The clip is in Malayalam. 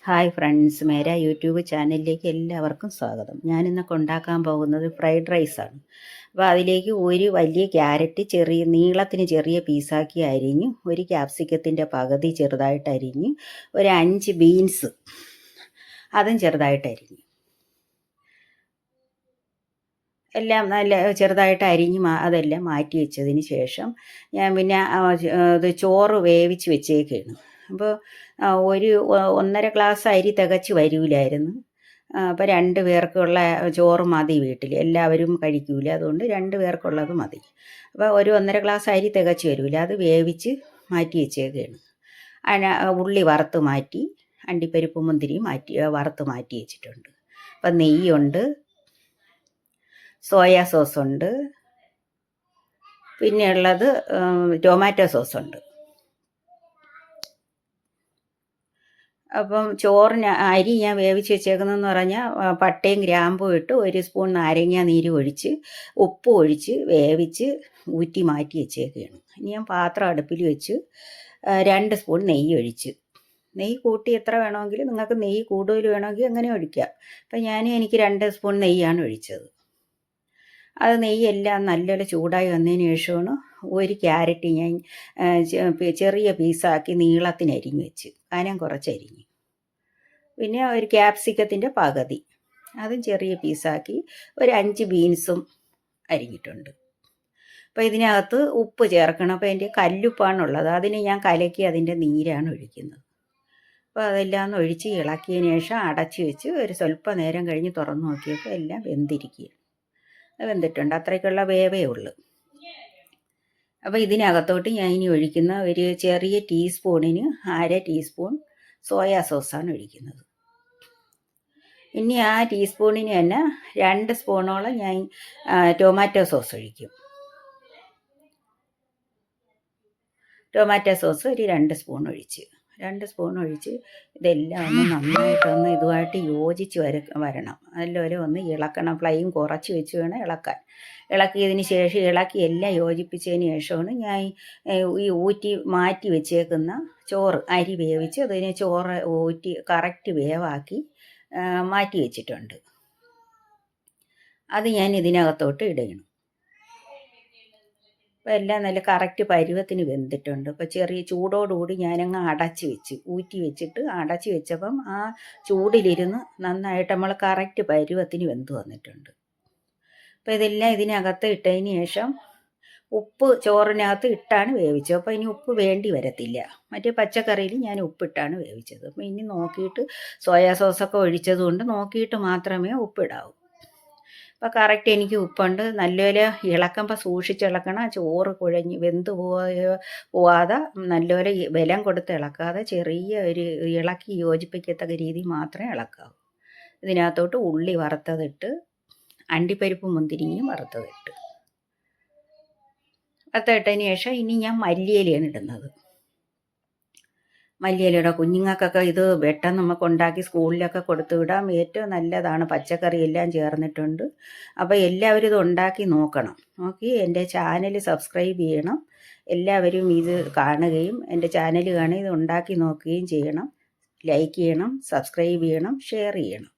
ഹായ് ഫ്രണ്ട്സ്, മേര യൂട്യൂബ് ചാനലിലേക്ക് എല്ലാവർക്കും സ്വാഗതം. ഞാനിന്നൊക്കെ ഉണ്ടാക്കാൻ പോകുന്നത് ഫ്രൈഡ് റൈസാണ്. അപ്പോൾ അതിലേക്ക് ഒരു വലിയ ക്യാരറ്റ് നീളത്തിന് ചെറിയ പീസാക്കി അരിഞ്ഞ്, ഒരു ക്യാപ്സിക്കത്തിൻ്റെ പകുതി ചെറുതായിട്ട് അരിഞ്ഞ്, ഒരു 5 ബീൻസ് അതും ചെറുതായിട്ട് അരിഞ്ഞ്, എല്ലാം നല്ല ചെറുതായിട്ട് അരിഞ്ഞ് അതെല്ലാം മാറ്റി വെച്ചതിന് ശേഷം ഞാൻ പിന്നെ ഇത് ചോറ് വേവിച്ച് വെച്ചേക്കാണ്. അപ്പോൾ ഒരു 1.5 ഗ്ലാസ് അരി തികച്ച് വരില്ലായിരുന്നു. അപ്പോൾ 2 പേർക്കുള്ള ചോറ് മതി വീട്ടിൽ, എല്ലാവരും കഴിക്കൂല, അതുകൊണ്ട് 2 പേർക്കുള്ളത് മതി. അപ്പോൾ ഒരു 1.5 ഗ്ലാസ് അരി തികച്ച് വരില്ല, അത് വേവിച്ച് മാറ്റി വെച്ചേക്കാണ്. ഉള്ളി വറുത്ത് മാറ്റി, അണ്ടിപ്പരിപ്പ് മുന്തിരി വറുത്ത് മാറ്റി വെച്ചിട്ടുണ്ട്. അപ്പം നെയ്യുണ്ട്, സോയാ സോസുണ്ട്, പിന്നെ ഉള്ളത് ടൊമാറ്റോ സോസുണ്ട്. അപ്പം ചോറിന് അരി ഞാൻ വേവിച്ച് വെച്ചേക്കുന്നതെന്ന് പറഞ്ഞാൽ പട്ടയും ഗ്രാമ്പും ഇട്ട് 1 സ്പൂൺ നാരങ്ങ നീര് ഒഴിച്ച് ഉപ്പ് ഒഴിച്ച് വേവിച്ച് ഊറ്റി മാറ്റി വെച്ചേക്കുകയാണ്. ഇനി ഞാൻ പാത്രം അടുപ്പിൽ വെച്ച് 2 സ്പൂൺ നെയ്യ് ഒഴിച്ച്, നെയ്യ് കൂട്ടി എത്ര വേണമെങ്കിലും, നിങ്ങൾക്ക് നെയ്യ് കൂടുതൽ വേണമെങ്കിൽ അങ്ങനെ ഒഴിക്കാം. അപ്പം എനിക്ക് 2 സ്പൂൺ നെയ്യാണ് ഒഴിച്ചത്. അത് നെയ്യെല്ലാം നല്ലപോലെ ചൂടായി വന്നതിന് ശേഷമാണ് ഒരു ക്യാരറ്റ് ഞാൻ ചെറിയ പീസാക്കി നീളത്തിന് അരിഞ്ഞ് വെച്ച്, കനം കുറച്ചരിഞ്ഞ്. പിന്നെ ഒരു ക്യാപ്സിക്കത്തിൻ്റെ പകുതി അതും ചെറിയ പീസാക്കി, ഒരു 5 ബീൻസും അരിഞ്ഞിട്ടുണ്ട്. അപ്പോൾ ഇതിനകത്ത് ഉപ്പ് ചേർക്കണം. അപ്പോൾ എൻ്റെ കല്ലുപ്പാണുള്ളത്, അതിന് ഞാൻ കലക്കി അതിൻ്റെ നീരാണ് ഒഴിക്കുന്നത്. അപ്പോൾ അതെല്ലാം ഒന്ന് ഒഴിച്ച് ഇളക്കിയതിന് ശേഷം അടച്ച് വെച്ച് ഒരു സ്വല്പ നേരം കഴിഞ്ഞ് തുറന്ന് നോക്കിയപ്പോൾ എല്ലാം വെന്തിരിക്കുകയാണ്. വെന്തിട്ടുണ്ട്, അത്രയ്ക്കുള്ള വേവേ ഉള്ളൂ. അപ്പോൾ ഇതിനകത്തോട്ട് ഞാൻ ഇനി ഒഴിക്കുന്ന ഒരു ചെറിയ ടീസ്പൂണിന് 1/2 ടീസ്പൂൺ സോയാ സോസാണ് ഒഴിക്കുന്നത്. ഇനി ആ ടീസ്പൂണിന് തന്നെ 2 സ്പൂണോളം ഞാൻ ടൊമാറ്റോ സോസ് ഒഴിക്കും. ടൊമാറ്റോ സോസ് ഒരു 2 സ്പൂൺ ഒഴിച്ച് ഇതെല്ലാം ഒന്ന് നന്നായിട്ടൊന്ന് ഇതുമായിട്ട് യോജിച്ച് വരണം. നല്ലപോലെ ഒന്ന് ഇളക്കണം. ഫ്ലെയിം കുറച്ച് വെച്ച് വേണം ഇളക്കാൻ. ഇളക്കിയതിന് ശേഷം എല്ലാം യോജിപ്പിച്ചതിന് ശേഷമാണ് ഞാൻ ഈ ഊറ്റി മാറ്റി വെച്ചേക്കുന്ന ചോറ്, അരി വേവിച്ച് അതിന് ചോറ് ഊറ്റി കറക്റ്റ് വേവാക്കി മാറ്റി വെച്ചിട്ടുണ്ട്. അത് ഞാൻ ഇതിനകത്തോട്ട് ഇടണം. അപ്പോൾ എല്ലാം നല്ല കറക്റ്റ് പരുവത്തിന് വെന്തിട്ടുണ്ട്. അപ്പോൾ ചെറിയ ചൂടോടുകൂടി ഞാനങ്ങ് ഊറ്റി വെച്ചിട്ട് അടച്ച് വെച്ചപ്പം ആ ചൂടിലിരുന്ന് നന്നായിട്ട് നമ്മൾ കറക്റ്റ് പരുവത്തിന് വെന്ത് വന്നിട്ടുണ്ട്. അപ്പോൾ ഇതെല്ലാം ഇതിനകത്ത് ഇട്ടതിന് ശേഷം ഉപ്പ് ചോറിനകത്ത് ഇട്ടാണ് വേവിച്ചത്. അപ്പോൾ ഇനി ഉപ്പ് വേണ്ടി വരത്തില്ല. മറ്റേ പച്ചക്കറിയിൽ ഞാൻ ഉപ്പിട്ടാണ് വേവിച്ചത്. അപ്പോൾ ഇനി നോക്കിയിട്ട്, സോയാ സോസൊക്കെ ഒഴിച്ചത് കൊണ്ട് നോക്കിയിട്ട് മാത്രമേ ഉപ്പിടാവൂ. അപ്പോൾ കറക്റ്റ് എനിക്ക് ഉപ്പുണ്ട്. നല്ലപോലെ ഇളക്കുമ്പോൾ സൂക്ഷിച്ചിളക്കണം. ചോറ് കുഴഞ്ഞ് വെന്ത് പോവാതെ നല്ലപോലെ ബലം കൊടുത്ത് ഇളക്കാതെ ചെറിയ ഒരു ഇളക്കി യോജിപ്പിക്കത്തക്ക രീതി മാത്രമേ ഇളക്കാവൂ. ഇതിനകത്തോട്ട് ഉള്ളി വറുത്തതിട്ട്, അണ്ടിപ്പരിപ്പ് മുന്തിരിങ്ങയും വറുത്തതിട്ടതിന് ശേഷം ഇനി ഞാൻ മല്ലിയിലയാണ് ഇടുന്നത്. മല്ലിയിലയുടെ കുഞ്ഞുങ്ങൾക്കൊക്കെ ഇത് പെട്ടെന്ന് നമുക്ക് ഉണ്ടാക്കി സ്കൂളിലൊക്കെ കൊടുത്തു വിടാം. ഏറ്റവും നല്ലതാണ്, പച്ചക്കറി എല്ലാം ചേർന്നിട്ടുണ്ട്. അപ്പോൾ എല്ലാവരും ഇത് ഉണ്ടാക്കി നോക്കി എൻ്റെ ചാനൽ സബ്സ്ക്രൈബ് ചെയ്യണം. എല്ലാവരും ഇത് കാണുകയും എൻ്റെ ചാനൽ കാണുകയും ഇത് ഉണ്ടാക്കി നോക്കുകയും ചെയ്യണം. ലൈക്ക് ചെയ്യണം, സബ്സ്ക്രൈബ് ചെയ്യണം, ഷെയർ ചെയ്യണം.